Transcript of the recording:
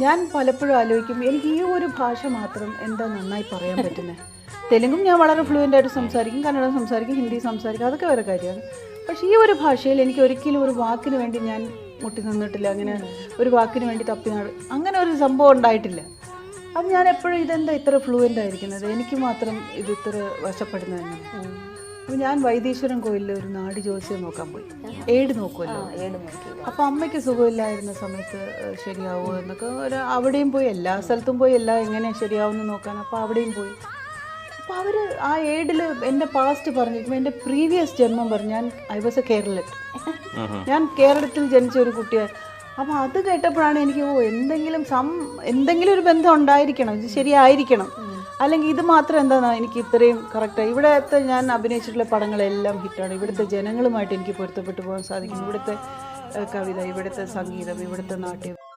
ഞാൻ പലപ്പോഴും ആലോചിക്കും എനിക്ക് ഈ ഒരു ഭാഷ മാത്രം എന്താ നന്നായി പറയാൻ പറ്റുന്നത്. തെലുങ്കും ഞാൻ വളരെ ഫ്ലുവൻ്റ് ആയിട്ട് സംസാരിക്കും, കന്നഡം സംസാരിക്കും, ഹിന്ദി സംസാരിക്കും, അതൊക്കെ വേറെ കാര്യമാണ്. പക്ഷേ ഈ ഒരു ഭാഷയിൽ എനിക്ക് ഒരിക്കലും ഒരു വാക്കിന് വേണ്ടി ഞാൻ മുട്ടി നിന്നിട്ടില്ല, അങ്ങനെ ഒരു വാക്കിന് വേണ്ടി അങ്ങനെ ഒരു സംഭവം ഉണ്ടായിട്ടില്ല. അത് ഞാൻ എപ്പോഴും ഇതെന്താ ഇത്ര ഫ്ലുവൻ്റ് ആയിരിക്കുന്നത്, എനിക്ക് മാത്രം ഇത് ഇത്ര വശപ്പെടുന്നതെന്ന്. അപ്പോൾ ഞാൻ വൈദീശ്വരൻ കോയിലിൽ ഒരു നാടി ജ്യോത്സ്യം നോക്കാൻ പോയി, ഏട് നോക്കുമല്ലോ. അപ്പോൾ അമ്മയ്ക്ക് സുഖമില്ലായിരുന്ന സമയത്ത് ശരിയാവുമോ എന്നൊക്കെ അവിടെയും പോയി, എല്ലാ സ്ഥലത്തും പോയി എല്ലാം എങ്ങനെ ശരിയാവുമെന്ന് നോക്കാൻ. അപ്പോൾ അവിടെയും പോയി. അപ്പോൾ അവർ ആ ഏഡിൽ എൻ്റെ പാസ്റ്റ് പറഞ്ഞിരിക്കും, എൻ്റെ പ്രീവിയസ് ജന്മം പറഞ്ഞു. ഐ വാസ് എ കേരളൻ, ഞാൻ കേരളത്തിൽ ജനിച്ച ഒരു കുട്ടിയാണ്. അപ്പോൾ അത് കേട്ടപ്പോഴാണ് എനിക്ക് എന്തെങ്കിലും ഒരു ബന്ധം ഉണ്ടായിരിക്കണം, ഇത് ശരിയായിരിക്കണം, അല്ലെങ്കിൽ ഇത് മാത്രം എന്താണ് എനിക്ക് ഇത്രയും കറക്റ്റായി. ഇവിടുത്തെ ഞാൻ അഭിനയിച്ചിട്ടുള്ള പടങ്ങളെല്ലാം ഹിറ്റാണ്. ഇവിടുത്തെ ജനങ്ങളുമായിട്ട് എനിക്ക് പൊരുത്തപ്പെട്ടു പോകാൻ സാധിക്കും. ഇവിടുത്തെ കവിത, ഇവിടുത്തെ സംഗീതം, ഇവിടുത്തെ നാട്യം.